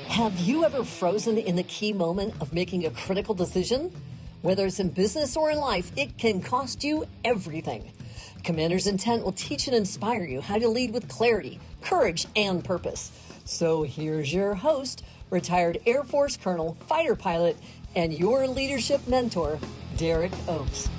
Have you ever frozen in the key moment of making a critical decision? Whether it's in business or in life, it can cost you everything. Commander's Intent will teach and inspire you how to lead with clarity, courage, and purpose. So here's your host, retired Air Force Colonel, fighter pilot, and your leadership mentor, Derek Oaks.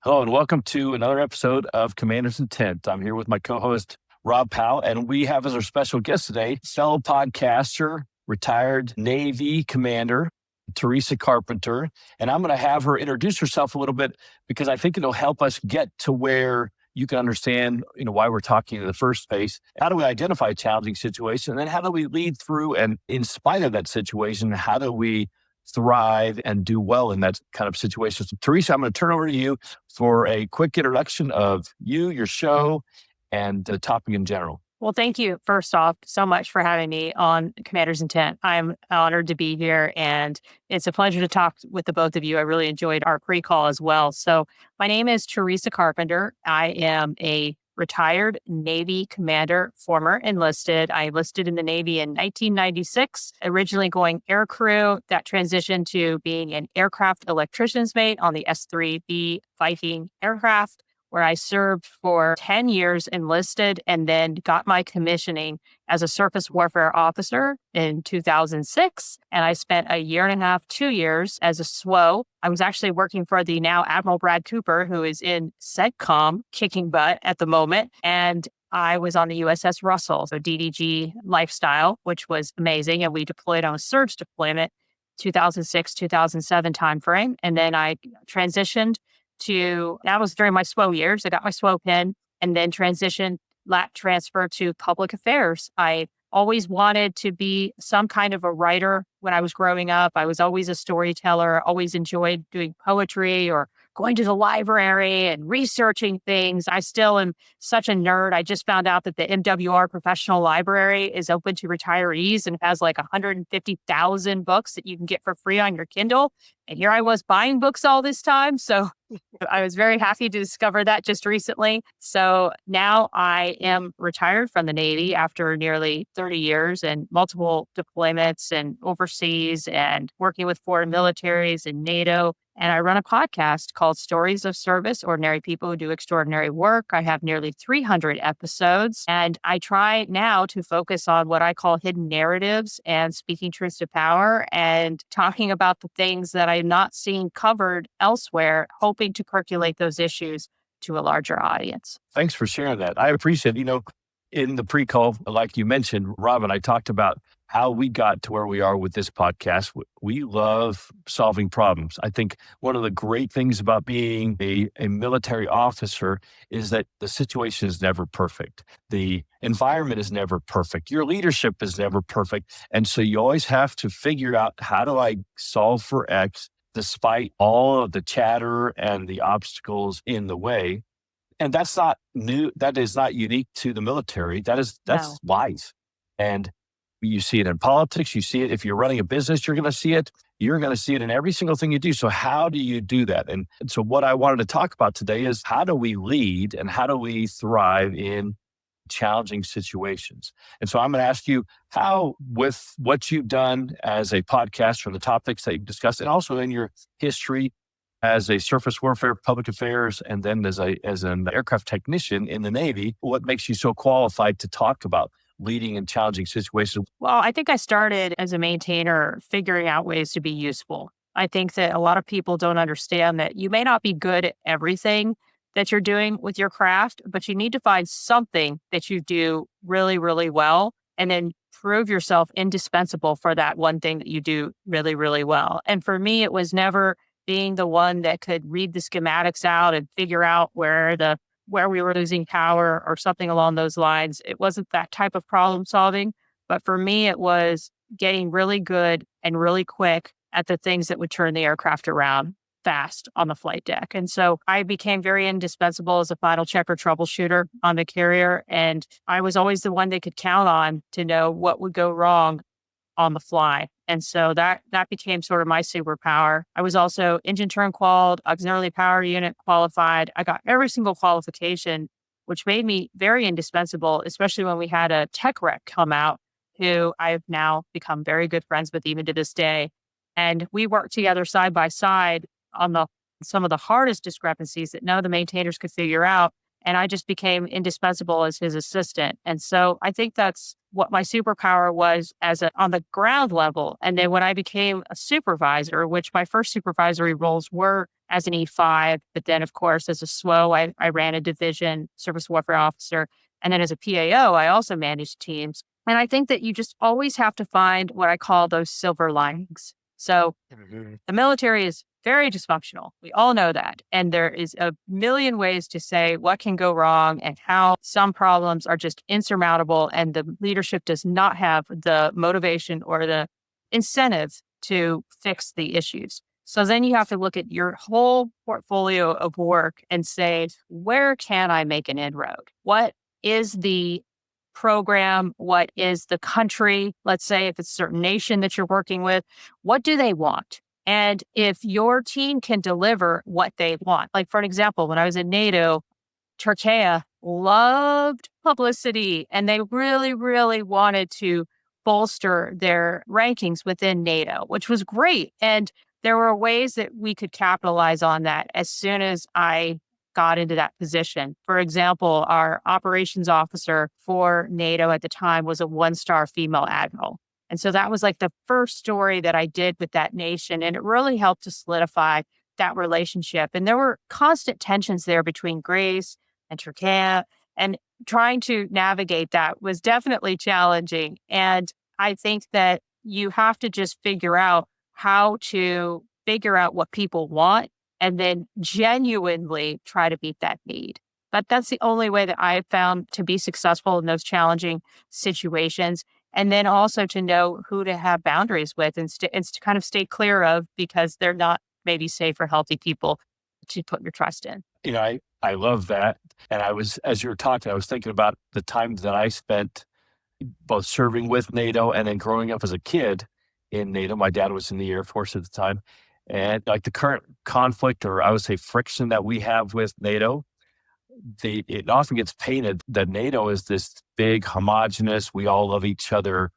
Hello, and welcome to another episode of Commander's Intent. I'm here with my co-host, Rob Powell, and we have as our special guest today, fellow podcaster, retired Navy commander, Theresa Carpenter. And I'm going to have her introduce herself a little bit because I think it'll help us get to where you can understand, why we're talking in the first place. How do we identify a challenging situation? And then how do we lead through? And in spite of that situation, how do we thrive and do well in that kind of situation? So Theresa, I'm going to turn over to you for a quick introduction of you, your show, and the topic in general. Well, thank you, first off, so much for having me on Commander's Intent. I'm honored to be here, and it's a pleasure to talk with the both of you. I really enjoyed our pre-call as well. So my name is Theresa Carpenter. I am a retired Navy commander, former enlisted. I enlisted in the Navy in 1996, originally going air crew, that transitioned to being an aircraft electrician's mate on the S-3B Viking aircraft, where I served for 10 years enlisted and then got my commissioning as a surface warfare officer in 2006. And I spent a year and a half, 2 years as a SWO. I was actually working for the now Admiral Brad Cooper, who is in CENTCOM kicking butt at the moment. And I was on the USS Russell, so DDG lifestyle, which was amazing. And we deployed on a surge deployment, 2006, 2007 timeframe. And then I transitioned that was during my SWO years. I got my SWO pin and then transitioned, lat transfer to public affairs. I always wanted to be some kind of a writer when I was growing up. I was always a storyteller, always enjoyed doing poetry or going to the library and researching things. I still am such a nerd. I just found out that the MWR Professional Library is open to retirees and has like 150,000 books that you can get for free on your Kindle. And here I was buying books all this time. So I was very happy to discover that just recently. So now I am retired from the Navy after nearly 30 years and multiple deployments and overseas and working with foreign militaries and NATO. And I run a podcast called Stories of Service, Ordinary People Who Do Extraordinary Work. I have nearly 300 episodes, and I try now to focus on what I call hidden narratives and speaking truth to power and talking about the things that I'm not seeing covered elsewhere, hoping to percolate those issues to a larger audience. Thanks for sharing that. I appreciate it. In the pre-call, like you mentioned, Rob and I talked about how we got to where we are with this podcast. We love solving problems. I think one of the great things about being a military officer is that the situation is never perfect. The environment is never perfect. Your leadership is never perfect. And so you always have to figure out, how do I solve for X despite all of the chatter and the obstacles in the way? And that's not new. That is not unique to the military. That's life. And you see it in politics. You see it if you're running a business, you're going to see it. You're going to see it in every single thing you do. So how do you do that? And so what I wanted to talk about today is, how do we lead and how do we thrive in challenging situations? And so I'm going to ask you how, with what you've done as a podcaster, the topics that you've discussed, and also in your history as a surface warfare, public affairs, and then as an aircraft technician in the Navy, what makes you so qualified to talk about leading in challenging situations? Well, I think I started as a maintainer figuring out ways to be useful. I think that a lot of people don't understand that you may not be good at everything that you're doing with your craft, but you need to find something that you do really, really well, and then prove yourself indispensable for that one thing that you do really, really well. And for me, it was never being the one that could read the schematics out and figure out where we were losing power or something along those lines. It wasn't that type of problem solving, but for me, it was getting really good and really quick at the things that would turn the aircraft around fast on the flight deck. And so I became very indispensable as a final checker troubleshooter on the carrier. And I was always the one they could count on to know what would go wrong on the fly. And so that became sort of my superpower. I was also engine turn qualified, auxiliary power unit qualified. I got every single qualification which made me very indispensable, especially when we had a tech rec come out who I've now become very good friends with even to this day. And we worked together side by side on some of the hardest discrepancies that none of the maintainers could figure out. And I just became indispensable as his assistant. And so I think that's what my superpower was on the ground level. And then when I became a supervisor, which my first supervisory roles were as an E5, but then of course as a SWO, I ran a division, service warfare officer. And then as a PAO, I also managed teams. And I think that you just always have to find what I call those silver linings. So the military is very dysfunctional. We all know that. And there is a million ways to say what can go wrong and how some problems are just insurmountable. And the leadership does not have the motivation or the incentive to fix the issues. So then you have to look at your whole portfolio of work and say, where can I make an inroad? What is the program? What is the country? Let's say if it's a certain nation that you're working with, what do they want? And if your team can deliver what they want, like for an example, when I was in NATO, Turkey loved publicity and they really, really wanted to bolster their rankings within NATO, which was great. And there were ways that we could capitalize on that as soon as I got into that position. For example, our operations officer for NATO at the time was a 1-star female admiral. And so that was like the first story that I did with that nation. And it really helped to solidify that relationship. And there were constant tensions there between Greece and Turkey. And trying to navigate that was definitely challenging. And I think that you have to just figure out how to figure out what people want and then genuinely try to meet that need. But that's the only way that I've found to be successful in those challenging situations. And then also to know who to have boundaries with and to kind of stay clear of because they're not maybe safe or healthy people to put your trust in. I love that. And as you were talking, I was thinking about the time that I spent both serving with NATO and then growing up as a kid in NATO. My dad was in the Air Force at the time. And like the current conflict, or I would say friction that we have with NATO, it often gets painted that NATO is this big, homogenous, we all love each other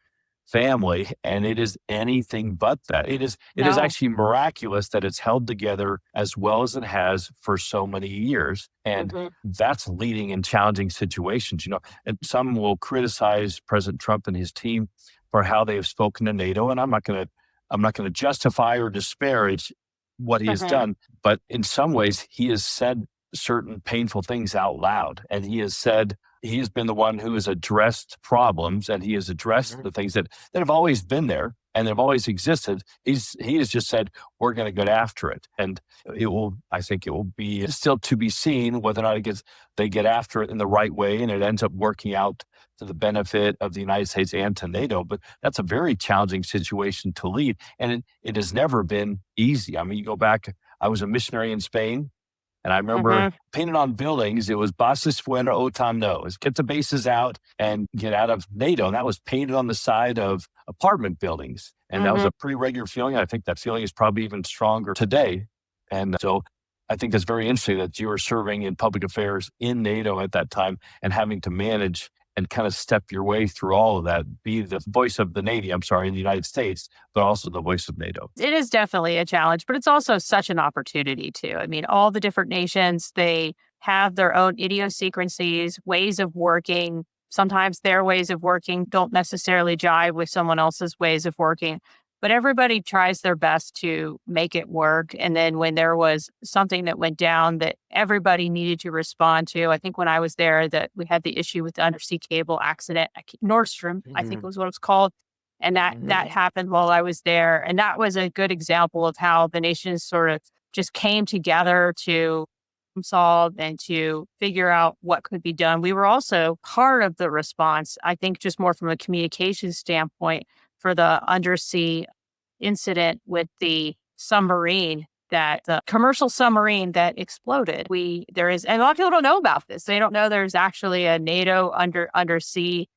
family, and it is anything but that. It is No. actually miraculous that it's held together as well as it has for so many years. And that's leading in challenging situations, and some will criticize President Trump and his team for how they have spoken to NATO. And I'm not going to justify or disparage what he has done, but in some ways he has said certain painful things out loud. And he has been the one who has addressed problems, and he has addressed the things that have always been there and have always existed. He has just said, we're going to get after it. And I think it will be still to be seen whether or not they get after it in the right way and it ends up working out to the benefit of the United States and to NATO. But that's a very challenging situation to lead. And it has never been easy. I mean, you go back, I was a missionary in Spain. And I remember painted on buildings, it was Bases fuera OTAN no. It's get the bases out and get out of NATO. And that was painted on the side of apartment buildings. And that was a pretty regular feeling. I think that feeling is probably even stronger today. And so I think that's very interesting that you were serving in public affairs in NATO at that time and having to manage and kind of step your way through all of that, be the voice of the Navy, in the United States, but also the voice of NATO. It is definitely a challenge, but it's also such an opportunity too. I mean, all the different nations, they have their own idiosyncrasies, ways of working. Sometimes their ways of working don't necessarily jive with someone else's ways of working, but everybody tries their best to make it work. And then when there was something that went down that everybody needed to respond to, I think when I was there that we had the issue with the undersea cable accident, Nordstrom, I think was what it's called. And that happened while I was there. And that was a good example of how the nations sort of just came together to solve and to figure out what could be done. We were also part of the response, I think just more from a communication standpoint for the undersea incident with the commercial submarine that exploded. And a lot of people don't know about this. They don't know there's actually a NATO undersea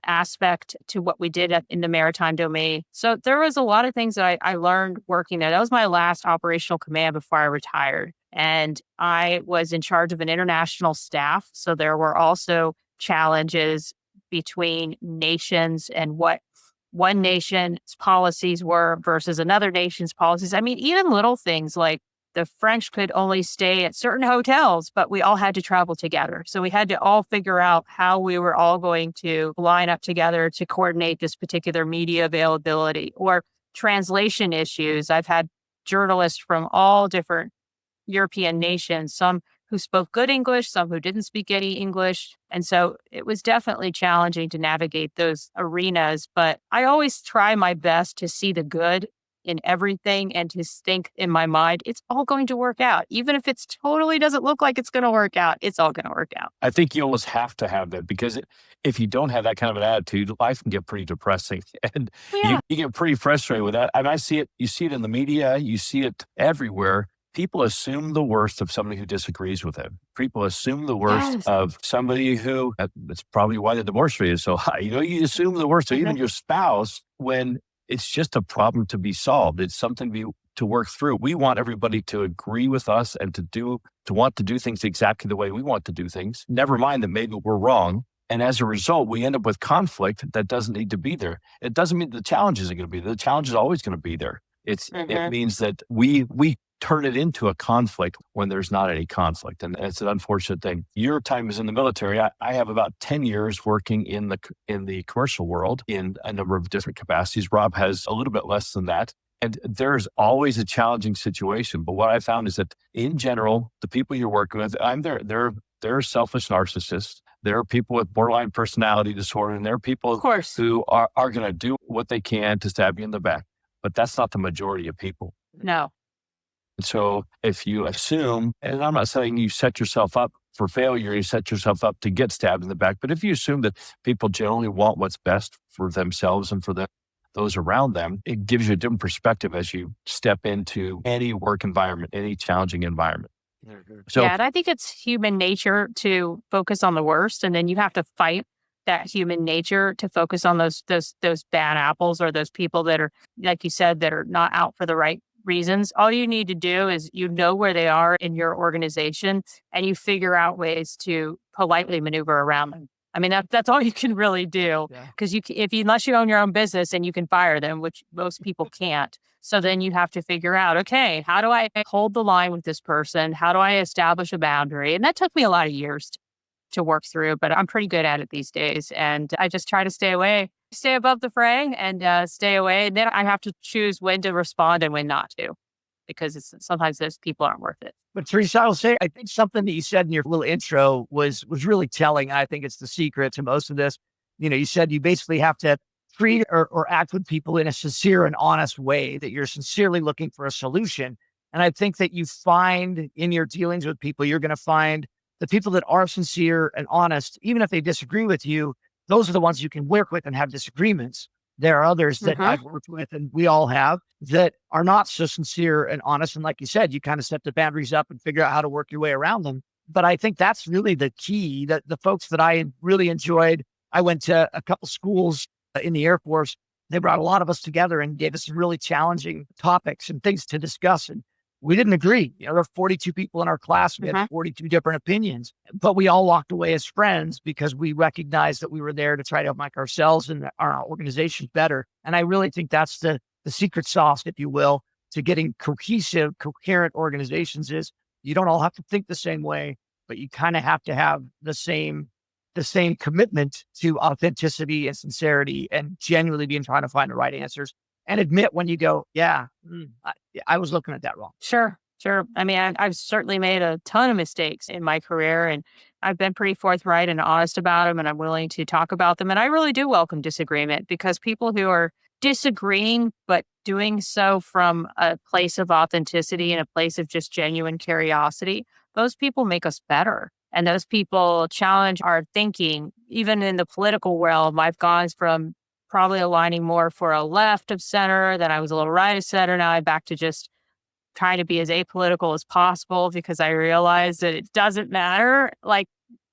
aspect to what we did in the maritime domain. So there was a lot of things that I learned working there. That was my last operational command before I retired. And I was in charge of an international staff. So there were also challenges between nations and what one nation's policies were versus another nation's policies. I mean, even little things like the French could only stay at certain hotels, but we all had to travel together. So we had to all figure out how we were all going to line up together to coordinate this particular media availability or translation issues. I've had journalists from all different European nations, some who spoke good English, some who didn't speak any English. And so it was definitely challenging to navigate those arenas. But I always try my best to see the good in everything and to think in my mind, it's all going to work out. Even if it totally doesn't look like it's going to work out, it's all going to work out. I think you almost have to have that because if you don't have that kind of an attitude, life can get pretty depressing and Yeah. you get pretty frustrated with that. And I see it, you see it in the media, you see it everywhere. People assume the worst of somebody who disagrees with them. People assume the worst Yes. of somebody who, that's probably why the divorce rate is so high. You assume the worst of even your spouse when it's just a problem to be solved. It's something to work through. We want everybody to agree with us and to want to do things exactly the way we want to do things. Never mind that maybe we're wrong. And as a result, we end up with conflict that doesn't need to be there. It doesn't mean the challenge isn't going to be there. The challenge is always going to be there. It means that we turn it into a conflict when there's not any conflict. And it's an unfortunate thing. Your time is in the military. I have about 10 years working in the commercial world in a number of different capacities. Rob has a little bit less than that. And there's always a challenging situation. But what I found is that in general, the people you're working with, they're selfish narcissists. There are people with borderline personality disorder, and there are people Of course. who are going to do what they can to stab you in the back. But that's not the majority of people. No. And so if you assume, and I'm not saying you set yourself up for failure, you set yourself up to get stabbed in the back, but if you assume that people generally want what's best for themselves and for those around them, it gives you a different perspective as you step into any work environment, any challenging environment. So Yeah, and I think it's human nature to focus on the worst, and then you have to fight that human nature to focus on those bad apples or those people that are, like you said, that are not out for the right reasons. All you need to do is where they are in your organization, and you figure out ways to politely maneuver around them. I mean, that's all you can really do because unless you own your own business and you can fire them, which most people can't. So then you have to figure out, okay, how do I hold the line with this person? How do I establish a boundary? And that took me a lot of years to work through, but I'm pretty good at it these days. And I just try to stay above the fray and stay away. And then I have to choose when to respond and when not to, because sometimes those people aren't worth it. But Theresa, I will say, I think something that you said in your little intro was really telling. I think it's the secret to most of this. You said you basically have to treat or act with people in a sincere and honest way, that you're sincerely looking for a solution. And I think that you find in your dealings with people, you're going to find the people that are sincere and honest, even if they disagree with you, those are the ones you can work with and have disagreements. There are others that I've worked with, and we all have, that are not so sincere and honest. And like you said, you kind of set the boundaries up and figure out how to work your way around them. But I think that's really the key. That the folks that I really enjoyed, I went to a couple schools in the Air Force. They brought a lot of us together and gave us some really challenging topics and things to discuss. And we didn't agree. There were 42 people in our class. We had 42 different opinions, but we all walked away as friends because we recognized that we were there to try to make ourselves and our organizations better. And I really think that's the secret sauce, if you will, to getting cohesive, coherent organizations is you don't all have to think the same way, but you kind of have to have the same commitment to authenticity and sincerity and genuinely being trying to find the right answers. And admit when you go, I was looking at that wrong. Sure. I mean, I've certainly made a ton of mistakes in my career, and I've been pretty forthright and honest about them, and I'm willing to talk about them. And I really do welcome disagreement, because people who are disagreeing, but doing so from a place of authenticity and a place of just genuine curiosity, those people make us better. And those people challenge our thinking. Even in the political realm, I've gone from probably aligning more for a left of center, then I was a little right of center. Now I'm back to just trying to be as apolitical as possible, because I realize that it doesn't matter. Like,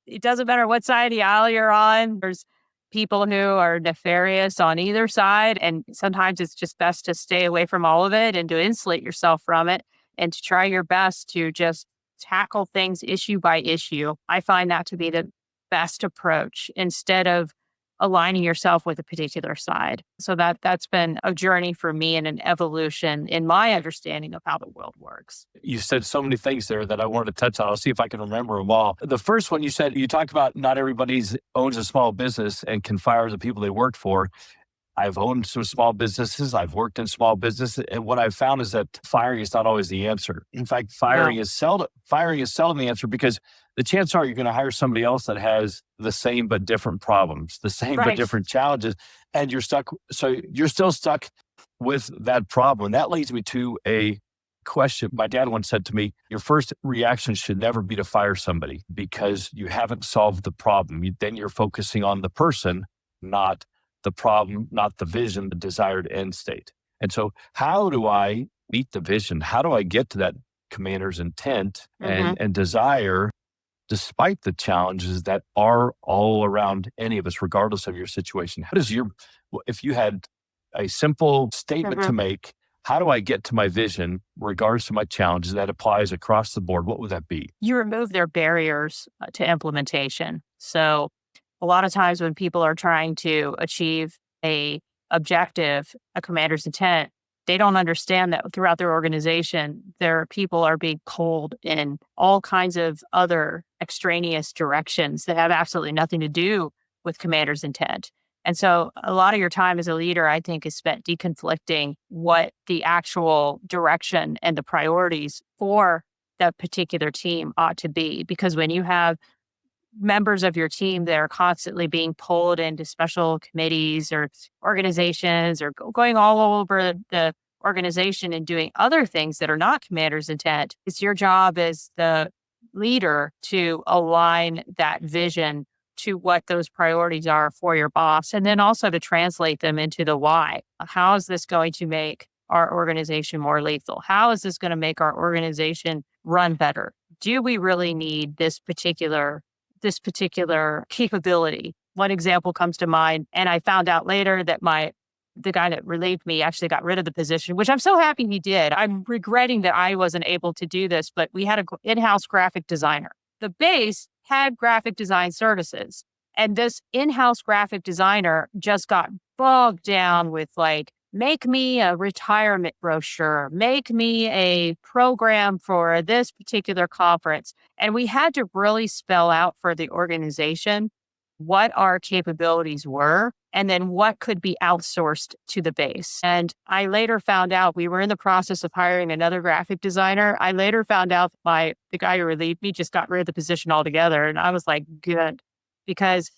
it doesn't matter what side of the aisle you're on. There's people who are nefarious on either side. And sometimes it's just best to stay away from all of it and to insulate yourself from it and to try your best to just tackle things issue by issue. I find that to be the best approach instead of aligning yourself with a particular side. So that's been a journey for me and an evolution in my understanding of how the world works. You said so many things there that I wanted to touch on. I'll see if I can remember them all. The first one you talked about not everybody owns a small business and can fire the people they worked for. I've owned some small businesses. I've worked in small businesses. And what I've found is that firing is not always the answer. In fact, firing is seldom the answer, because the chances are you're going to hire somebody else that has the same but different problems, the same but different challenges. And you're stuck. So you're still stuck with that problem. And that leads me to a question. My dad once said to me, your first reaction should never be to fire somebody, because you haven't solved the problem. Then you're focusing on the person, not the problem, not the vision, the desired end state. And so how do I meet the vision? How do I get to that commander's intent and desire, despite the challenges that are all around any of us, regardless of your situation? How does if you had a simple statement to make, how do I get to my vision, regardless of my challenges, that applies across the board? What would that be? You remove their barriers to implementation. So a lot of times when people are trying to achieve a objective, a commander's intent, they don't understand that throughout their organization, their people are being pulled in all kinds of other extraneous directions that have absolutely nothing to do with commander's intent. And so a lot of your time as a leader, I think, is spent deconflicting what the actual direction and the priorities for that particular team ought to be. Because when you have members of your team that are constantly being pulled into special committees or organizations or going all over the organization and doing other things that are not commander's intent, it's your job as the leader to align that vision to what those priorities are for your boss, and then also to translate them into the why. How is this going to make our organization more lethal? How is this going to make our organization run better? Do we really need this particular capability? One example comes to mind, and I found out later that the guy that relieved me actually got rid of the position, which I'm so happy he did. I'm regretting that I wasn't able to do this, but we had an in-house graphic designer. The base had graphic design services, and this in-house graphic designer just got bogged down with make me a retirement brochure, make me a program for this particular conference. And we had to really spell out for the organization what our capabilities were and then what could be outsourced to the base. And I later found out, we were in the process of hiring another graphic designer. I later found out the guy who relieved me just got rid of the position altogether. And I was like, good, because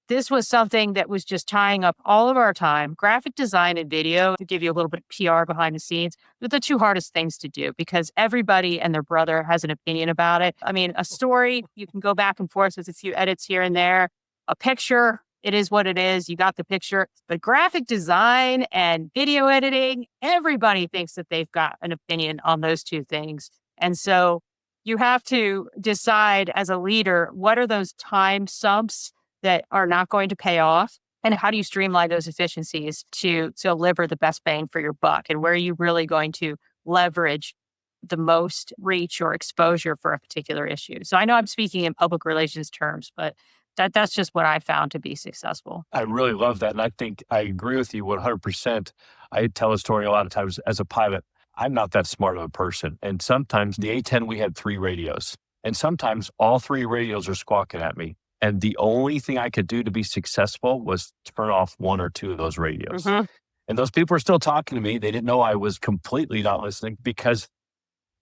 this was something that was just tying up all of our time. Graphic design and video, to give you a little bit of PR behind the scenes, they're the two hardest things to do because everybody and their brother has an opinion about it. I mean, a story, you can go back and forth with a few edits here and there. A picture, it is what it is. You got the picture. But graphic design and video editing, everybody thinks that they've got an opinion on those two things. And so you have to decide as a leader, what are those time sumps that are not going to pay off? And how do you streamline those efficiencies to deliver the best bang for your buck? And where are you really going to leverage the most reach or exposure for a particular issue? So I know I'm speaking in public relations terms, but that's just what I found to be successful. I really love that. And I think I agree with you 100%. I tell a story a lot of times as a pilot. I'm not that smart of a person. And sometimes the A-10, we had 3 radios. And sometimes all 3 radios are squawking at me. And the only thing I could do to be successful was turn off 1 or 2 of those radios. And those people were still talking to me. They didn't know I was completely not listening because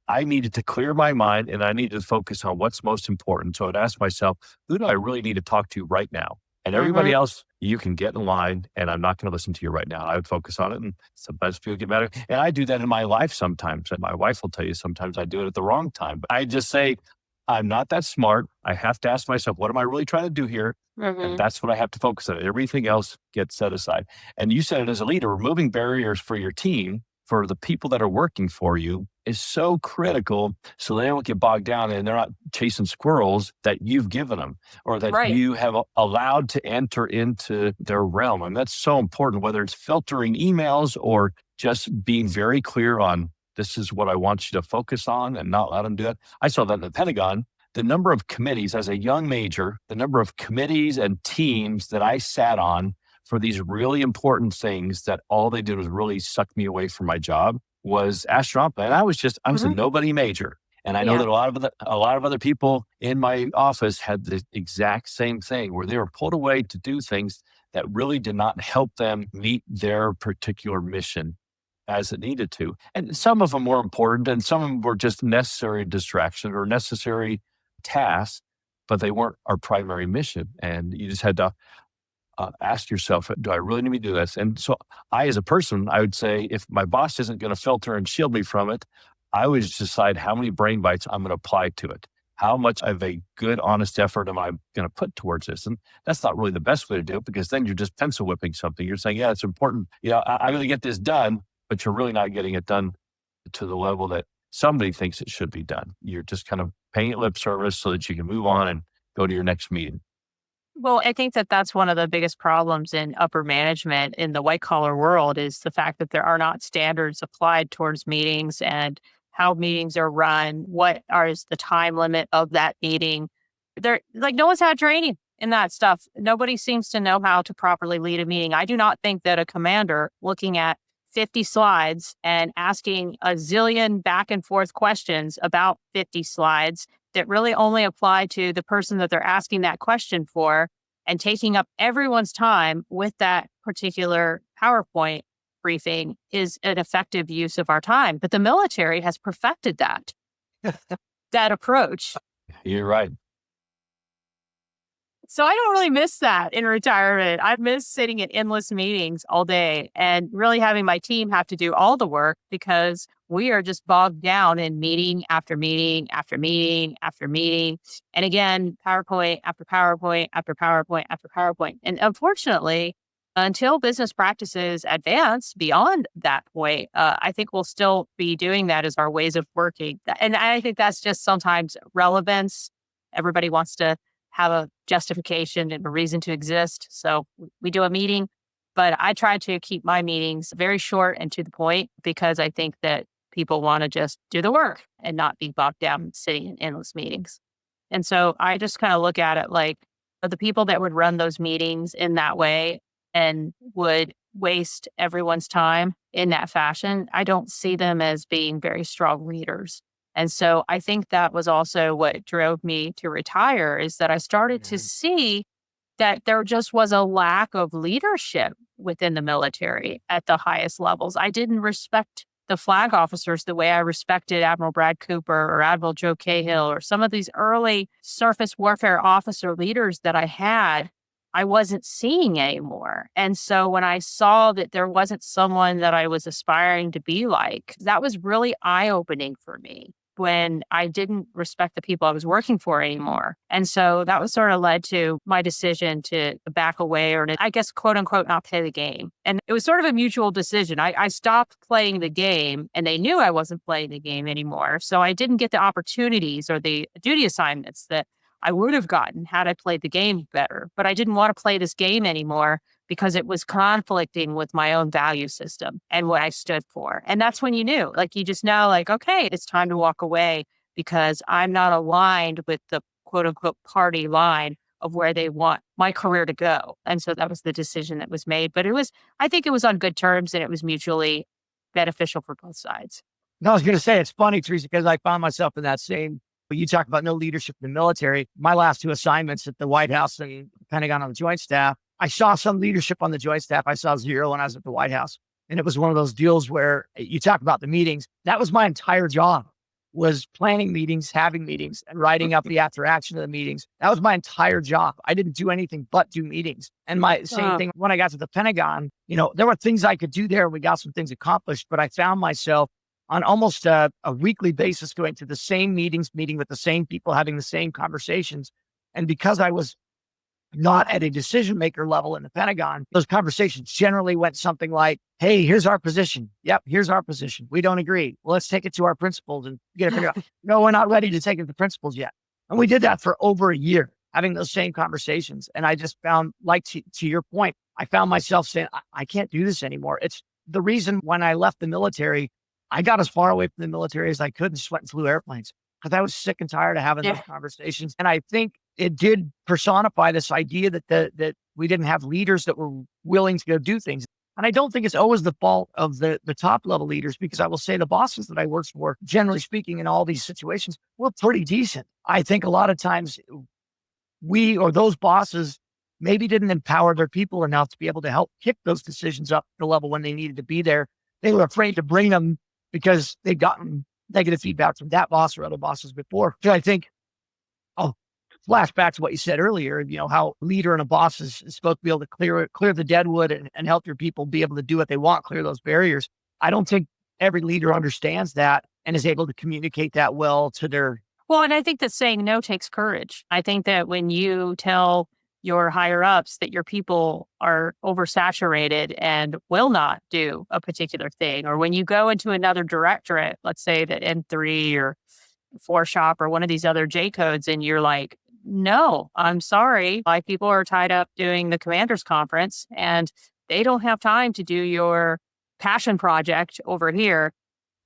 I needed to clear my mind and I needed to focus on what's most important. So I'd ask myself, who do I really need to talk to right now? And everybody else, you can get in line and I'm not going to listen to you right now. I would focus on it and sometimes people get mad. And I do that in my life sometimes. And my wife will tell you sometimes I do it at the wrong time. But I just say, I'm not that smart. I have to ask myself, what am I really trying to do here? And that's what I have to focus on. Everything else gets set aside. And you said it as a leader, removing barriers for your team, for the people that are working for you is so critical so they don't get bogged down and they're not chasing squirrels that you've given them or that you have allowed to enter into their realm. And that's so important, whether it's filtering emails or just being very clear on This is what I want you to focus on and not let them do it. I saw that in the Pentagon. The number of committees as a young major, the number of committees and teams that I sat on for these really important things that all they did was really suck me away from my job was astronomical. And I was a nobody major. And I know that a lot of other people in my office had the exact same thing where they were pulled away to do things that really did not help them meet their particular mission as it needed to. And some of them were important and some of them were just necessary distraction or necessary tasks, but they weren't our primary mission. And you just had to ask yourself, do I really need to do this? And so as a person, I would say if my boss isn't going to filter and shield me from it, I would just decide how many brain bites I'm going to apply to it. How much of a good, honest effort am I going to put towards this? And that's not really the best way to do it because then you're just pencil whipping something. You're saying, yeah, it's important. I'm going to get this done, but you're really not getting it done to the level that somebody thinks it should be done. You're just kind of paying it lip service so that you can move on and go to your next meeting. Well, I think that that's one of the biggest problems in upper management in the white collar world is the fact that there are not standards applied towards meetings and how meetings are run. Is the time limit of that meeting? No one's had training in that stuff. Nobody seems to know how to properly lead a meeting. I do not think that a commander looking at 50 slides and asking a zillion back and forth questions about 50 slides that really only apply to the person that they're asking that question for and taking up everyone's time with that particular PowerPoint briefing is an effective use of our time. But the military has perfected that approach. You're right. So I don't really miss that in retirement. I miss sitting in endless meetings all day and really having my team have to do all the work because we are just bogged down in meeting after meeting after meeting after meeting. And again, PowerPoint after PowerPoint after PowerPoint after PowerPoint. And unfortunately, until business practices advance beyond that point, I think we'll still be doing that as our ways of working. And I think that's just sometimes relevance. Everybody wants to have a justification and a reason to exist. So we do a meeting, but I try to keep my meetings very short and to the point because I think that people want to just do the work and not be bogged down sitting in endless meetings. And so I just kind of look at it like the people that would run those meetings in that way and would waste everyone's time in that fashion, I don't see them as being very strong leaders. And so I think that was also what drove me to retire is that I started to see that there just was a lack of leadership within the military at the highest levels. I didn't respect the flag officers the way I respected Admiral Brad Cooper or Admiral Joe Cahill or some of these early surface warfare officer leaders that I had. I wasn't seeing anymore. And so when I saw that there wasn't someone that I was aspiring to be like, that was really eye-opening for me when I didn't respect the people I was working for anymore. And so that was sort of led to my decision to back away or to, I guess, quote unquote, not play the game. And it was sort of a mutual decision. I stopped playing the game and they knew I wasn't playing the game anymore. So I didn't get the opportunities or the duty assignments that I would have gotten had I played the game better. But I didn't want to play this game anymore because it was conflicting with my own value system and what I stood for. And that's when you knew, like, you just know, like, okay, it's time to walk away because I'm not aligned with the quote unquote party line of where they want my career to go. And so that was the decision that was made. But I think it was on good terms and it was mutually beneficial for both sides. No, I was going to say, it's funny, Theresa, because I found myself in that same, but you talk about no leadership in the military. My last two assignments at the White House and the Pentagon on the Joint Staff, I saw some leadership on the Joint Staff. I saw zero when I was at the White House. And it was one of those deals where you talk about the meetings. That was my entire job, was planning meetings, having meetings, and writing up the after action of the meetings. That was my entire job. I didn't do anything but do meetings. And my same thing when I got to the Pentagon, there were things I could do there. We got some things accomplished, but I found myself on almost a weekly basis going to the same meetings, meeting with the same people, having the same conversations. And because I was not at a decision maker level in the Pentagon, those conversations generally went something like, hey, here's our position. Yep, here's our position. We don't agree. Well, let's take it to our principals and get it figured out. No, we're not ready to take it to the principals yet. And we did that for over a year, having those same conversations. And I just found, like to your point, I found myself saying, I can't do this anymore. It's the reason when I left the military, I got as far away from the military as I could and just went and flew airplanes because I was sick and tired of having those conversations. And I think it did personify this idea that we didn't have leaders that were willing to go do things. And I don't think it's always the fault of the top level leaders, because I will say the bosses that I worked for, generally speaking, in all these situations, were pretty decent. I think a lot of times we or those bosses maybe didn't empower their people enough to be able to help kick those decisions up the level when they needed to be there. They were afraid to bring them because they'd gotten negative feedback from that boss or other bosses before. So I think I'll flash back to what you said earlier, how a leader and a boss is supposed to be able to clear the deadwood and help your people be able to do what they want, clear those barriers. I don't think every leader understands that and is able to communicate that well to their. Well, and I think that saying no takes courage. I think that when you tell your higher ups that your people are oversaturated and will not do a particular thing, or when you go into another directorate, let's say the N3 or 4 shop or one of these other J codes, and you're like, no, I'm sorry. My people are tied up doing the commanders conference and they don't have time to do your passion project over here.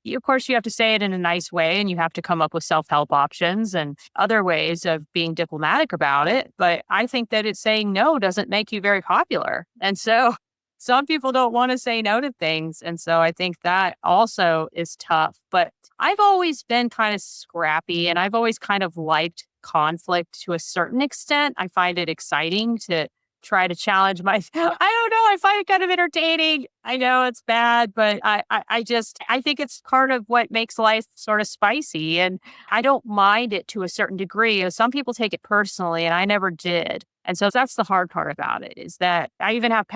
Of course, you have to say it in a nice way, and you have to come up with self-help options and other ways of being diplomatic about it. But I think that it's saying no doesn't make you very popular. And so some people don't want to say no to things. And so I think that also is tough. But I've always been kind of scrappy, and I've always kind of liked conflict to a certain extent. I find it exciting to try to challenge I don't know. I find it kind of entertaining. I know it's bad, but I think it's part of what makes life sort of spicy, and I don't mind it to a certain degree. Some people take it personally, and I never did. And so that's the hard part about it, is that I even have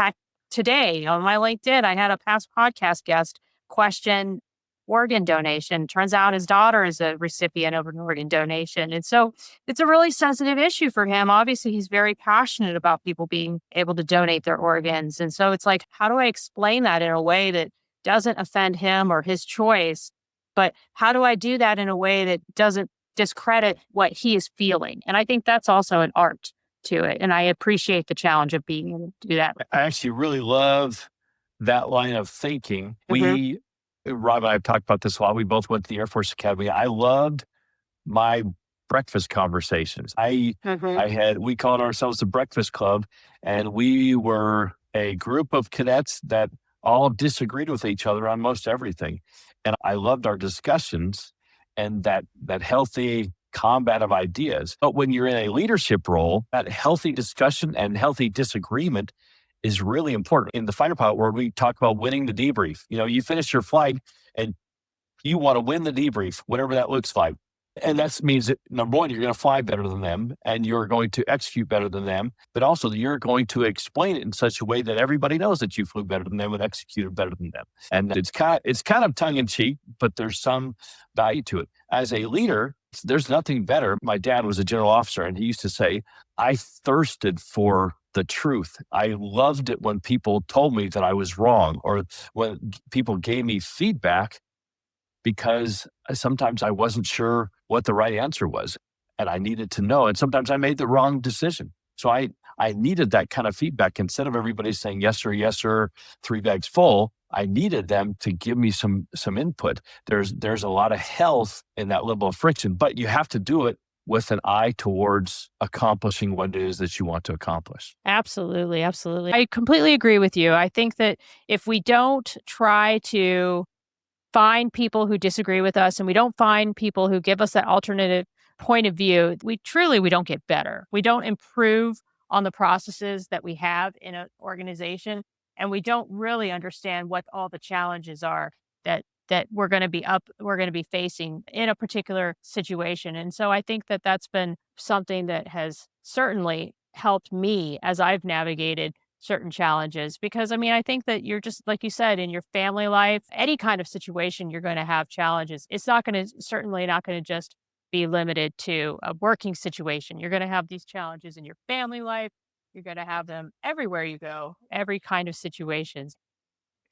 today on my LinkedIn, I had a past podcast guest question organ donation. Turns out his daughter is a recipient of an organ donation. And so it's a really sensitive issue for him. Obviously, he's very passionate about people being able to donate their organs. And so it's like, how do I explain that in a way that doesn't offend him or his choice? But how do I do that in a way that doesn't discredit what he is feeling? And I think that's also an art to it. And I appreciate the challenge of being able to do that. I actually really love that line of thinking. Mm-hmm. Rob and I have talked about this a lot. We both went to the Air Force Academy. I loved my breakfast conversations. We called ourselves the Breakfast Club, and we were a group of cadets that all disagreed with each other on most everything. And I loved our discussions and that healthy combat of ideas. But when you're in a leadership role, that healthy discussion and healthy disagreement is really important. In the fighter pilot world, we talk about winning the debrief. You finish your flight and you want to win the debrief, whatever that looks like. And that means that, number one, you're going to fly better than them and you're going to execute better than them, but also you're going to explain it in such a way that everybody knows that you flew better than them and executed better than them. And it's kind of tongue in cheek, but there's some value to it. As a leader, there's nothing better. My dad was a general officer, and he used to say, I thirsted for the truth. I loved it when people told me that I was wrong, or when people gave me feedback, because sometimes I wasn't sure what the right answer was and I needed to know. And sometimes I made the wrong decision. So I needed that kind of feedback. Instead of everybody saying yes sir, 3 bags full, I needed them to give me some input. There's a lot of health in that level of friction, but you have to do it with an eye towards accomplishing what it is that you want to accomplish. Absolutely. Absolutely. I completely agree with you. I think that if we don't try to find people who disagree with us and we don't find people who give us that alternative point of view, we don't get better. We don't improve on the processes that we have in an organization, and we don't really understand what all the challenges are that we're going to be facing in a particular situation. And so I think that that's been something that has certainly helped me as I've navigated certain challenges, because I think that you're just, like you said, in your family life, any kind of situation, you're going to have challenges. It's certainly not going to just be limited to a working situation. You're going to have these challenges in your family life. You're going to have them everywhere you go, every kind of situations.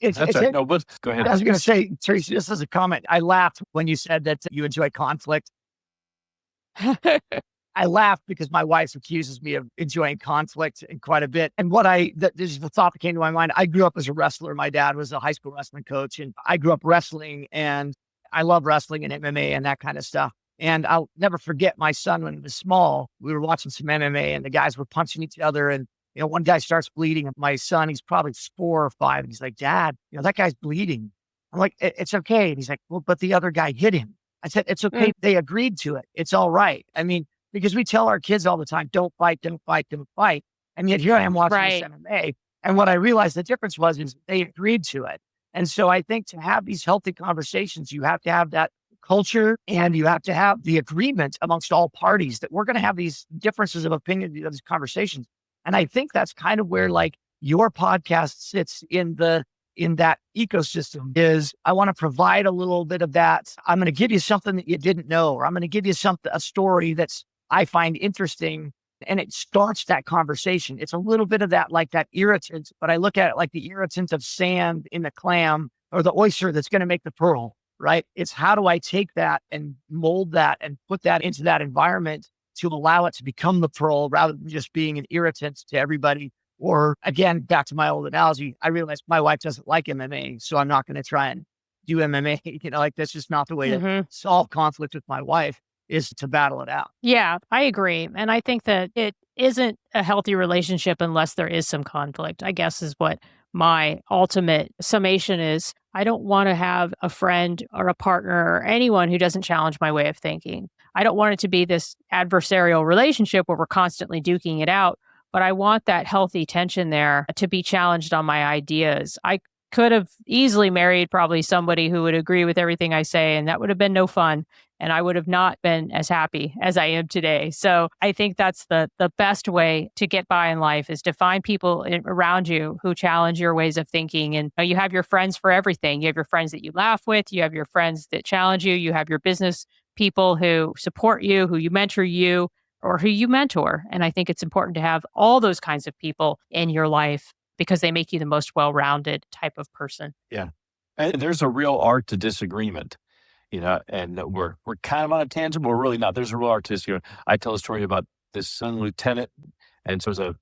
That's right. No, but go ahead. I was going to say, Theresa, just as a comment, I laughed when you said that you enjoy conflict. I laugh because my wife accuses me of enjoying conflict and quite a bit. And this is the thought that came to my mind. I grew up as a wrestler. My dad was a high school wrestling coach, and I grew up wrestling, and I love wrestling and MMA and that kind of stuff. And I'll never forget my son when he was small. We were watching some MMA and the guys were punching each other. And, one guy starts bleeding. My son, he's probably 4 or 5. And he's like, Dad, that guy's bleeding. I'm like, it's okay. And he's like, well, but the other guy hit him. I said, it's okay. They agreed to it. It's all right. I mean, because we tell our kids all the time, don't fight, don't fight, don't fight. And yet here I am watching this MMA. And what I realized the difference is they agreed to it. And so I think to have these healthy conversations, you have to have that culture and you have to have the agreement amongst all parties that we're going to have these differences of opinion, these conversations. And I think that's kind of where like your podcast sits in that ecosystem. Is I want to provide a little bit of that. I'm going to give you something that you didn't know, or I'm going to give you a story that's I find interesting, and it starts that conversation. It's a little bit of that, like that irritant, but I look at it like the irritant of sand in the clam or the oyster that's going to make the pearl, right? It's how do I take that and mold that and put that into that environment to allow it to become the pearl rather than just being an irritant to everybody. Or again, back to my old analogy, I realized my wife doesn't like MMA, so I'm not going to try and do MMA. Like that's just not the way to solve conflict with my wife, is to battle it out. Yeah, I agree. And I think that it isn't a healthy relationship unless there is some conflict, I guess is what my ultimate summation is. I don't want to have a friend or a partner or anyone who doesn't challenge my way of thinking. I don't want it to be this adversarial relationship where we're constantly duking it out, but I want that healthy tension there to be challenged on my ideas. I could have easily married probably somebody who would agree with everything I say, and that would have been no fun. And I would have not been as happy as I am today. So I think that's the best way to get by in life, is to find people around you who challenge your ways of thinking. And you have your friends for everything. You have your friends that you laugh with. You have your friends that challenge you. You have your business people who support you, who you mentor you, or who you mentor. And I think it's important to have all those kinds of people in your life because they make you the most well-rounded type of person. Yeah. And there's a real art to disagreement. And we're kind of on a tangent, but we're really not. There's a real art to this. I tell a story about this son lieutenant, and so there's a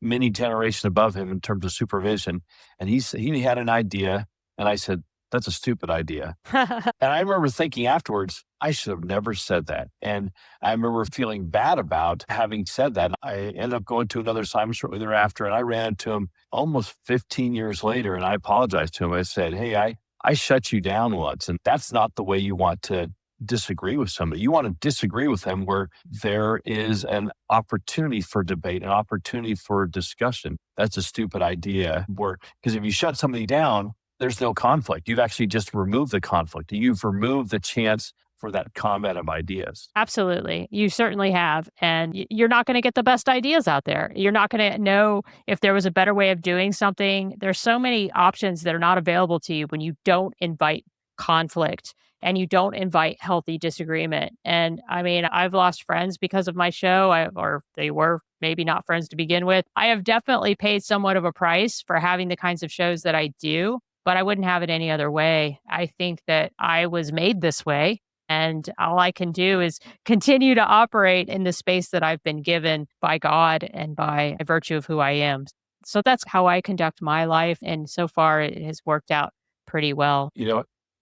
mini generation above him in terms of supervision. And he had an idea, and I said, that's a stupid idea. And I remember thinking afterwards, I should have never said that. And I remember feeling bad about having said that. I ended up going to another assignment shortly thereafter, and I ran into him almost 15 years later, and I apologized to him. I said, hey, I shut you down once, and that's not the way you want to disagree with somebody. You want to disagree with them where there is an opportunity for debate, an opportunity for discussion. That's a stupid idea, because if you shut somebody down, there's no conflict. You've actually just removed the conflict. You've removed the chance for that comment of ideas. Absolutely. You certainly have. And you're not going to get the best ideas out there. You're not going to know if there was a better way of doing something. There's so many options that are not available to you when you don't invite conflict and you don't invite healthy disagreement. And I mean, I've lost friends because of my show, or they were maybe not friends to begin with. I have definitely paid somewhat of a price for having the kinds of shows that I do, but I wouldn't have it any other way. I think that I was made this way. And all I can do is continue to operate in the space that I've been given by God and by virtue of who I am. So that's how I conduct my life. And so far, it has worked out pretty well.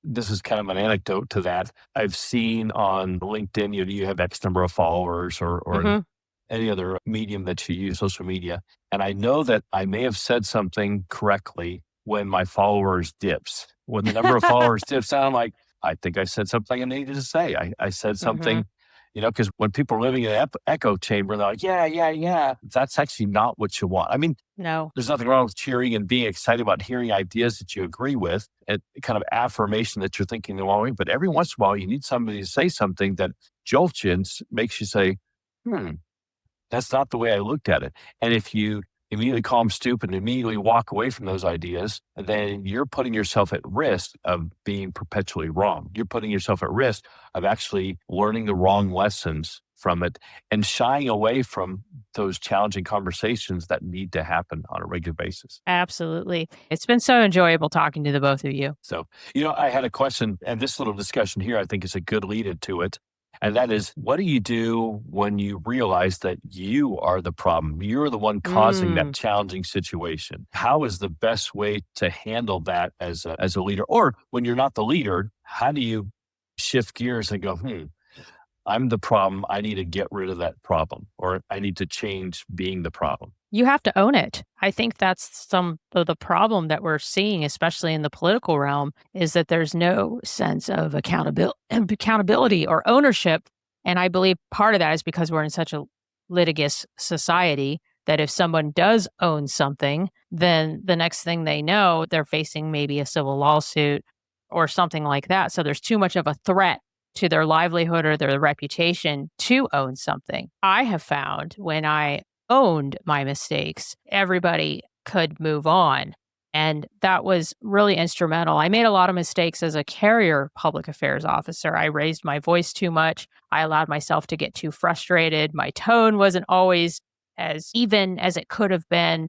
This is kind of an anecdote to that. I've seen on LinkedIn, you have X number of followers or any other medium that you use, social media. And I know that I may have said something correctly when my followers dips. When the number of followers dips down, I'm like, I think I said something I needed to say. I said something, because when people are living in an echo chamber, they're like, yeah. That's actually not what you want. I mean, no, there's nothing wrong with cheering and being excited about hearing ideas that you agree with and kind of affirmation that you're thinking the wrong way. But every once in a while, you need somebody to say something that jolts you and makes you say, that's not the way I looked at it. And if you immediately call them stupid and immediately walk away from those ideas, then you're putting yourself at risk of being perpetually wrong. You're putting yourself at risk of actually learning the wrong lessons from it and shying away from those challenging conversations that need to happen on a regular basis. Absolutely. It's been so enjoyable talking to the both of you. So, I had a question, and this little discussion here, I think is a good lead into it. And that is, what do you do when you realize that you are the problem? You're the one causing that challenging situation. How is the best way to handle that as a leader? Or when you're not the leader, how do you shift gears and go, I'm the problem. I need to get rid of that problem, or I need to change being the problem. You have to own it. I think that's some of the problem that we're seeing, especially in the political realm, is that there's no sense of accountability or ownership. And I believe part of that is because we're in such a litigious society that if someone does own something, then the next thing they know, they're facing maybe a civil lawsuit or something like that. So there's too much of a threat to their livelihood or their reputation to own something. I have found when I owned my mistakes, everybody could move on. And that was really instrumental. I made a lot of mistakes as a carrier public affairs officer. I raised my voice too much. I allowed myself to get too frustrated. My tone wasn't always as even as it could have been.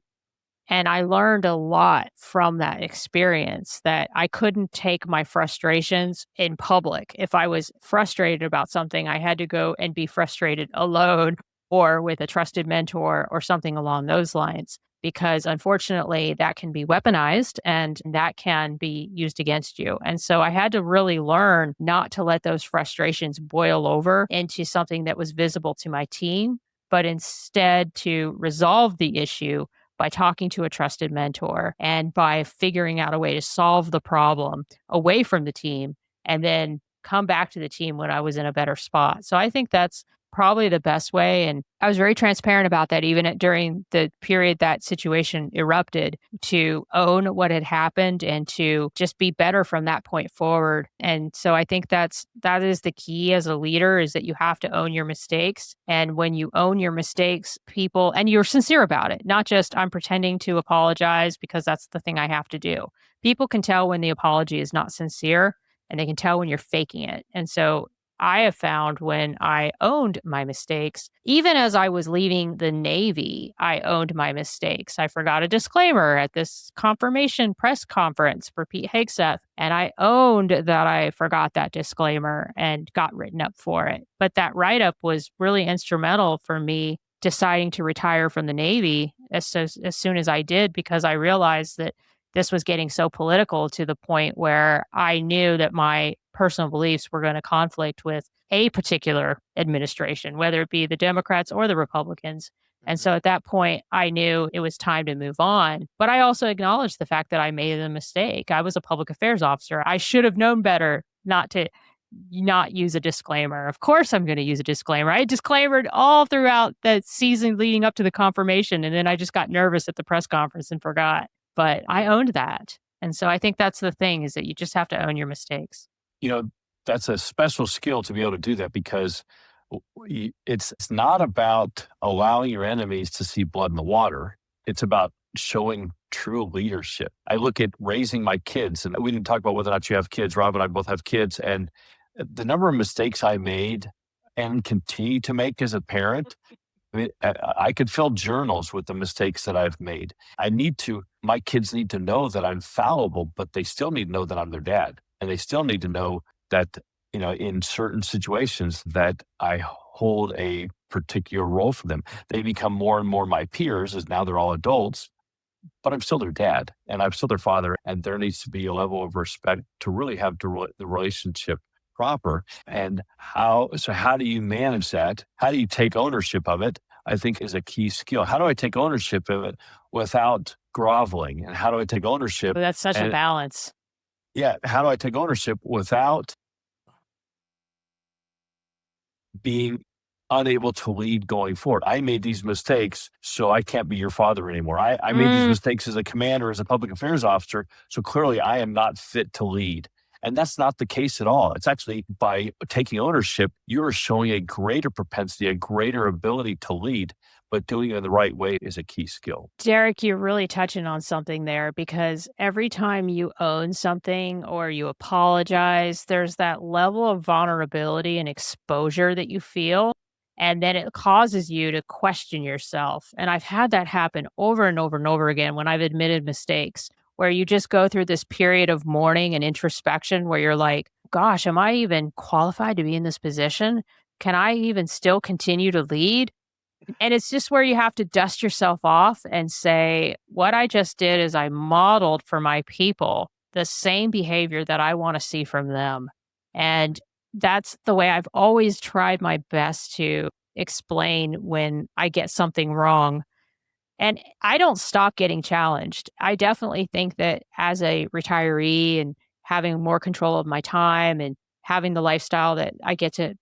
And I learned a lot from that experience that I couldn't take my frustrations in public. If I was frustrated about something, I had to go and be frustrated alone or with a trusted mentor or something along those lines. Because unfortunately, that can be weaponized and that can be used against you. And so I had to really learn not to let those frustrations boil over into something that was visible to my team, but instead to resolve the issue by talking to a trusted mentor and by figuring out a way to solve the problem away from the team and then come back to the team when I was in a better spot. So I think that's probably the best way. And I was very transparent about that even during the period that situation erupted to own what had happened and to just be better from that point forward. And so I think that is the key as a leader is that you have to own your mistakes. And when you own your mistakes, people and you're sincere about it, not just I'm pretending to apologize because that's the thing I have to do. People can tell when the apology is not sincere and they can tell when you're faking it. And so I have found when I owned my mistakes, even as I was leaving the Navy, I owned my mistakes. I forgot a disclaimer at this confirmation press conference for Pete Hegseth, and I owned that I forgot that disclaimer and got written up for it. But that write up was really instrumental for me deciding to retire from the Navy as soon as I did because I realized that this was getting so political to the point where I knew that my personal beliefs were going to conflict with a particular administration, whether it be the Democrats or the Republicans. And so at that point, I knew it was time to move on. But I also acknowledged the fact that I made a mistake. I was a public affairs officer. I should have known better not to not use a disclaimer. Of course, I'm going to use a disclaimer. I disclaimered all throughout the season leading up to the confirmation. And then I just got nervous at the press conference and forgot. But I owned that. And so I think that's the thing is that you just have to own your mistakes. You know, that's a special skill to be able to do that because it's not about allowing your enemies to see blood in the water. It's about showing true leadership. I look at raising my kids, and we didn't talk about whether or not you have kids. Rob and I both have kids, and the number of mistakes I made and continue to make as a parent. I mean, I could fill journals with the mistakes that I've made. My kids need to know that I'm fallible, but they still need to know that I'm their dad. And they still need to know that, in certain situations that I hold a particular role for them. They become more and more my peers as now they're all adults, but I'm still their dad and I'm still their father. And there needs to be a level of respect to really have the relationship proper. And how do you manage that? How do you take ownership of it? I think is a key skill. How do I take ownership of it without groveling? And how do I take ownership? But that's such a balance. Yeah. How do I take ownership without being unable to lead going forward? I made these mistakes, so I can't be your father anymore. I made these mistakes as a commander, as a public affairs officer, so clearly I am not fit to lead. And that's not the case at all. It's actually by taking ownership, you're showing a greater propensity, a greater ability to lead, but doing it in the right way is a key skill. Derek, you're really touching on something there because every time you own something or you apologize, there's that level of vulnerability and exposure that you feel. And then it causes you to question yourself. And I've had that happen over and over and over again when I've admitted mistakes, where you just go through this period of mourning and introspection where you're like, gosh, am I even qualified to be in this position? Can I even still continue to lead? And it's just where you have to dust yourself off and say, what I just did is I modeled for my people the same behavior that I want to see from them. And that's the way I've always tried my best to explain when I get something wrong, and I don't stop getting challenged. I definitely think that as a retiree and having more control of my time and having the lifestyle that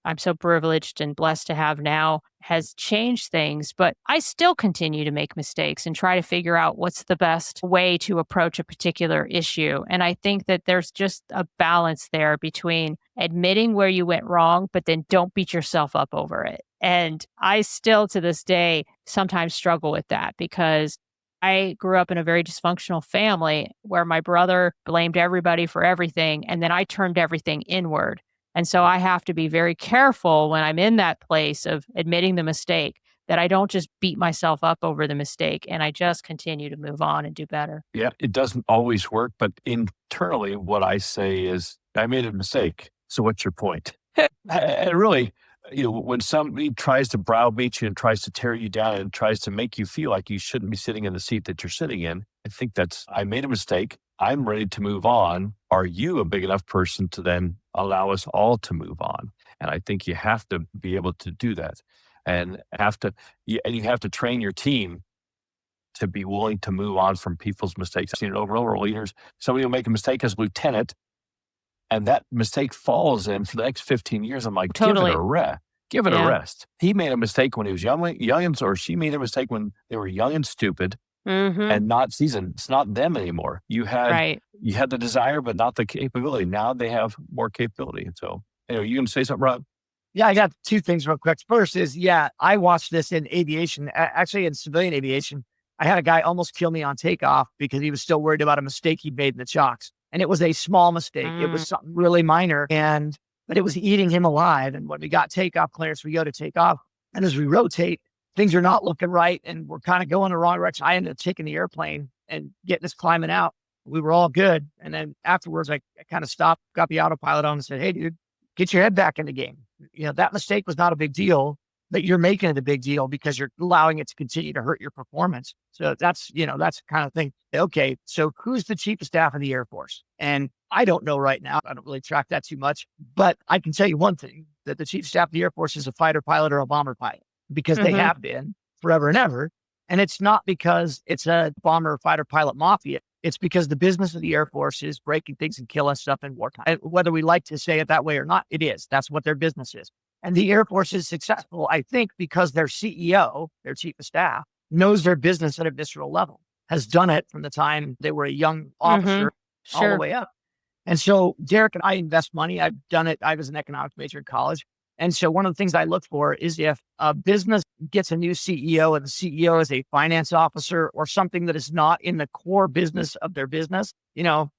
I'm so privileged and blessed to have now has changed things, but I still continue to make mistakes and try to figure out what's the best way to approach a particular issue. And I think that there's just a balance there between admitting where you went wrong, but then don't beat yourself up over it. And I still to this day sometimes struggle with that because I grew up in a very dysfunctional family where my brother blamed everybody for everything, and then I turned everything inward. And so I have to be very careful when I'm in that place of admitting the mistake that I don't just beat myself up over the mistake and I just continue to move on and do better. Yeah, it doesn't always work, but internally, what I say is, I made a mistake. So what's your point? And really, when somebody tries to browbeat you and tries to tear you down and tries to make you feel like you shouldn't be sitting in the seat that you're sitting in, I think I made a mistake. I'm ready to move on. Are you a big enough person to then allow us all to move on? And I think you have to be able to do that and you have to train your team to be willing to move on from people's mistakes. I've seen it over and over. Leaders, somebody will make a mistake as lieutenant, and that mistake follows them for the next 15 years. I'm like, Totally. give it a rest. Give it a Yeah. rest. He made a mistake when he was young, or she made a mistake when they were young and stupid Mm-hmm. and not seasoned. It's not them anymore. You had Right. the desire, but not the capability. Now they have more capability. And so, you going to say something, Rob? Yeah, I got two things real quick. First is, I watched this in aviation, actually in civilian aviation. I had a guy almost kill me on takeoff because he was still worried about a mistake he made in the chocks. And it was a small mistake. It was something really minor, but it was eating him alive. And when we got takeoff clearance, we go to take off. And as we rotate, things are not looking right. And we're kind of going the wrong direction. I ended up taking the airplane and getting us climbing out. We were all good. And then afterwards, I kind of stopped, got the autopilot on and said, "Hey, dude, get your head back in the game. That mistake was not a big deal, but you're making it a big deal because you're allowing it to continue to hurt your performance." So that's the kind of thing. Okay, so who's the chief of staff of the Air Force? And I don't know right now. I don't really track that too much, but I can tell you one thing, that the chief of staff of the Air Force is a fighter pilot or a bomber pilot because they have been forever and ever. And it's not because it's a bomber or fighter pilot mafia. It's because the business of the Air Force is breaking things and killing stuff in wartime. And whether we like to say it that way or not, it is. That's what their business is. And the Air Force is successful, I think, because their CEO, their chief of staff, knows their business at a visceral level, has done it from the time they were a young officer all the way up. And so Derek and I invest money. I've done it. I was an economics major in college. And so one of the things I look for is if a business gets a new CEO and the CEO is a finance officer or something that is not in the core business of their business,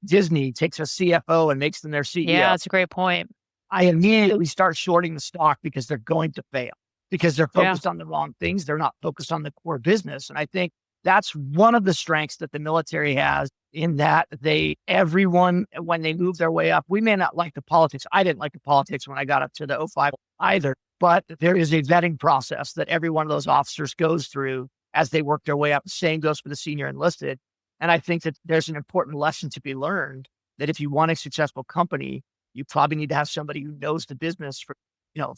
Disney takes a CFO and makes them their CEO. Yeah, that's a great point. I immediately start shorting the stock because they're going to fail because they're focused on the wrong things. They're not focused on the core business. And I think that's one of the strengths that the military has in that everyone, when they move their way up, we may not like the politics. I didn't like the politics when I got up to the 05 either, but there is a vetting process that every one of those officers goes through as they work their way up. The same goes for the senior enlisted. And I think that there's an important lesson to be learned that if you want a successful company, you probably need to have somebody who knows the business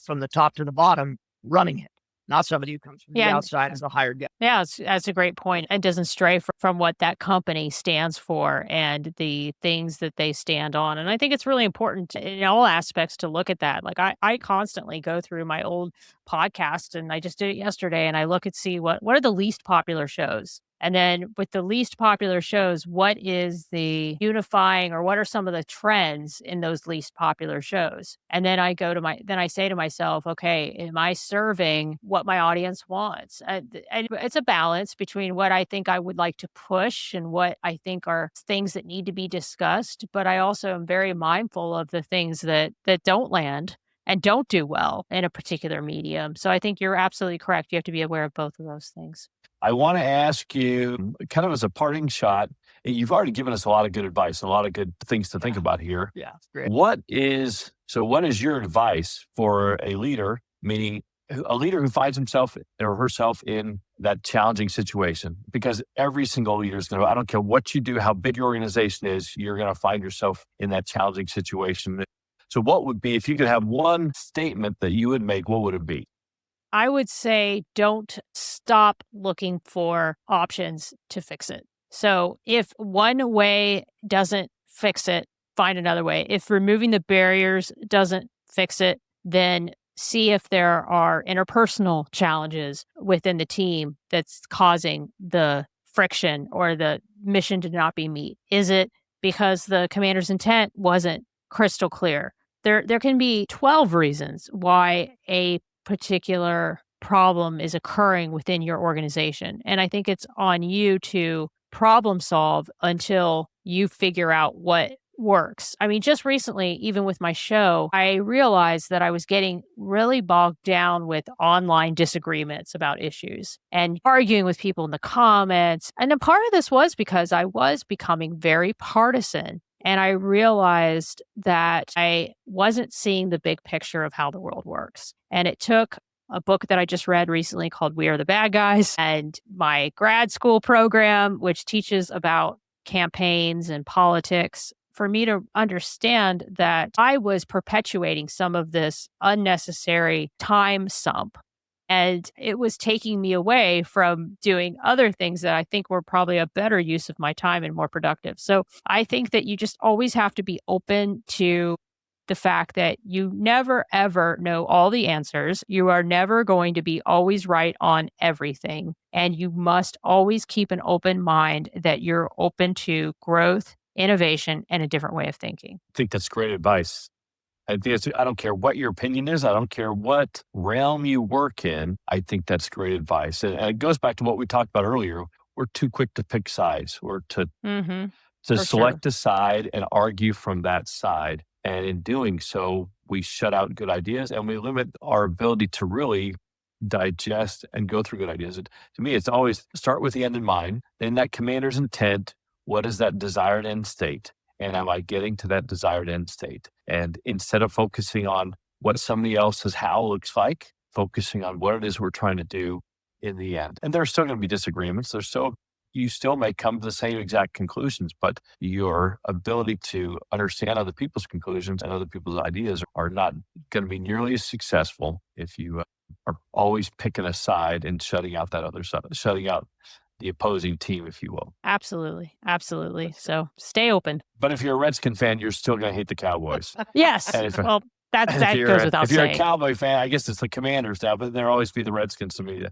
from the top to the bottom running it, not somebody who comes from the outside as a hired guy. Yeah, that's a great point. It doesn't stray from what that company stands for and the things that they stand on. And I think it's really important in all aspects to look at that. Like I constantly go through my old podcast, and I just did it yesterday, and I look and see what are the least popular shows. And then with the least popular shows, what is the unifying or what are some of the trends in those least popular shows? And then I say to myself, okay, am I serving what my audience wants? And it's a balance between what I think I would like to push and what I think are things that need to be discussed. But I also am very mindful of the things that don't land and don't do well in a particular medium. So I think you're absolutely correct. You have to be aware of both of those things. I want to ask you, kind of as a parting shot, You've already given us a lot of good advice, a lot of good things to think about here. Yeah, it's great. What is your advice for a leader, meaning a leader who finds himself or herself in that challenging situation? Because every single leader is going to, I don't care what you do, how big your organization is, you're going to find yourself in that challenging situation. So what would be, if you could have one statement that you would make, what would it be? I would say don't stop looking for options to fix it. So if one way doesn't fix it, find another way. If removing the barriers doesn't fix it, then see if there are interpersonal challenges within the team that's causing the friction or the mission to not be met. Is it because the commander's intent wasn't crystal clear? There can be 12 reasons why a particular problem is occurring within your organization. And I think it's on you to problem solve until you figure out what works. I mean, just recently, even with my show, I realized that I was getting really bogged down with online disagreements about issues and arguing with people in the comments. And a part of this was because I was becoming very partisan. And I realized that I wasn't seeing the big picture of how the world works. And it took a book that I just read recently called We Are the Bad Guys and my grad school program, which teaches about campaigns and politics, for me to understand that I was perpetuating some of this unnecessary time sump. And it was taking me away from doing other things that I think were probably a better use of my time and more productive. So I think that you just always have to be open to the fact that you never, ever know all the answers. You are never going to be always right on everything. And you must always keep an open mind that you're open to growth, innovation, and a different way of thinking. I think that's great advice. I don't care what your opinion is. I don't care what realm you work in. I think that's great advice. And it goes back to what we talked about earlier. We're too quick to pick sides or to select a side and argue from that side. And in doing so, we shut out good ideas and we limit our ability to really digest and go through good ideas. To me, it's always start with the end in mind. Then that commander's intent. What is that desired end state? And am I getting to that desired end state? And instead of focusing on what somebody else's how looks like, focusing on what it is we're trying to do in the end. And there's still going to be disagreements. You still may come to the same exact conclusions, but your ability to understand other people's conclusions and other people's ideas are not going to be nearly as successful if you are always picking a side and shutting out that other side, shutting out the opposing team, if you will. Absolutely. Absolutely. So stay open. But if you're a Redskin fan, you're still going to hate the Cowboys. Yes. Well, that goes without If you're saying. a Cowboy fan, I guess it's the Commanders now, but there'll always be the Redskins to me.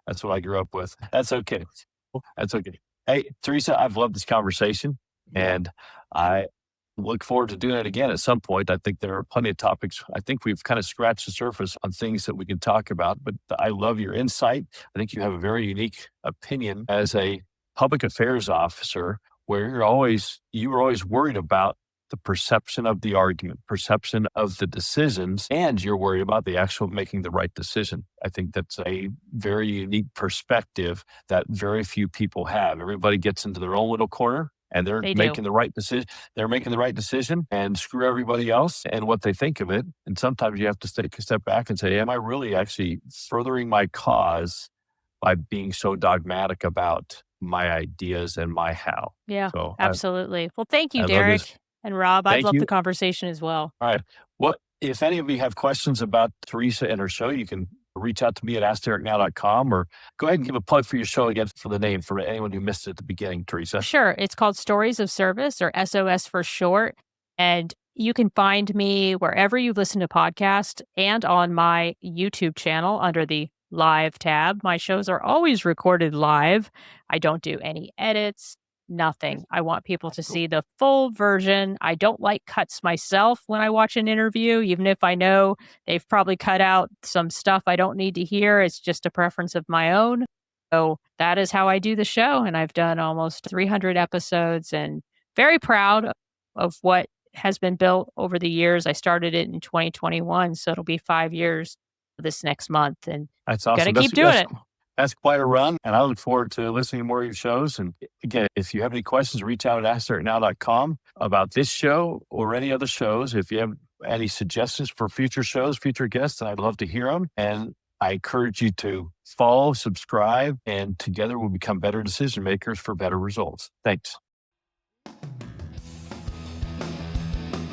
That's what I grew up with. That's okay. That's okay. Hey, Theresa, I've loved this conversation, and I look forward to doing it again at some point. I think there are plenty of topics. I think we've kind of scratched the surface on things that we can talk about, but I love your insight. I think you have a very unique opinion as a public affairs officer where you were always worried about the perception of the argument, perception of the decisions, and you're worried about the actual making the right decision. I think that's a very unique perspective that very few people have. Everybody gets into their own little corner and they're making the right decision. They're making the right decision and screw everybody else and what they think of it. And sometimes you have to take a step back and say, am I really actually furthering my cause by being so dogmatic about my ideas and my how? Yeah, So absolutely. Well, thank you, Derek and Rob. I've loved the conversation as well. All right. If any of you have questions about Theresa and her show, you can reach out to me at askdereknow.com or go ahead and give a plug for your show again for the name for anyone who missed it at the beginning, Theresa. Sure. It's called Stories of Service, or SOS for short. And you can find me wherever you listen to podcasts and on my YouTube channel under the live tab. My shows are always recorded live. I don't do any edits. Nothing. I want people to see the full version. I don't like cuts myself when I watch an interview, even if I know they've probably cut out some stuff I don't need to hear. It's just a preference of my own. So that is how I do the show. And I've done almost 300 episodes and very proud of what has been built over the years. I started it in 2021, so it'll be 5 years this next month. And that's awesome. Got to keep doing it. That's quite a run, and I look forward to listening to more of your shows. And again, if you have any questions, reach out at AskDerekNow.com about this show or any other shows. If you have any suggestions for future shows, future guests, I'd love to hear them. And I encourage you to follow, subscribe, and together we'll become better decision makers for better results. Thanks.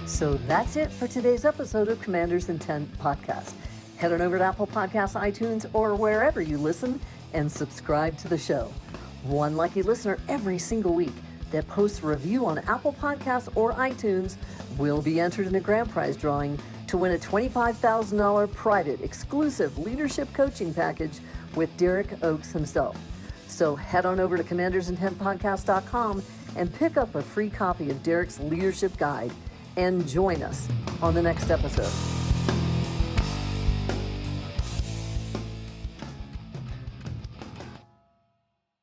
So that's it for today's episode of Commander's Intent Podcast. Head on over to Apple Podcasts, iTunes, or wherever you listen and subscribe to the show. One lucky listener every single week that posts a review on Apple Podcasts or iTunes will be entered in a grand prize drawing to win a $25,000 private exclusive leadership coaching package with Derek Oaks himself. So head on over to commandersintentpodcast.com and pick up a free copy of Derek's leadership guide and join us on the next episode.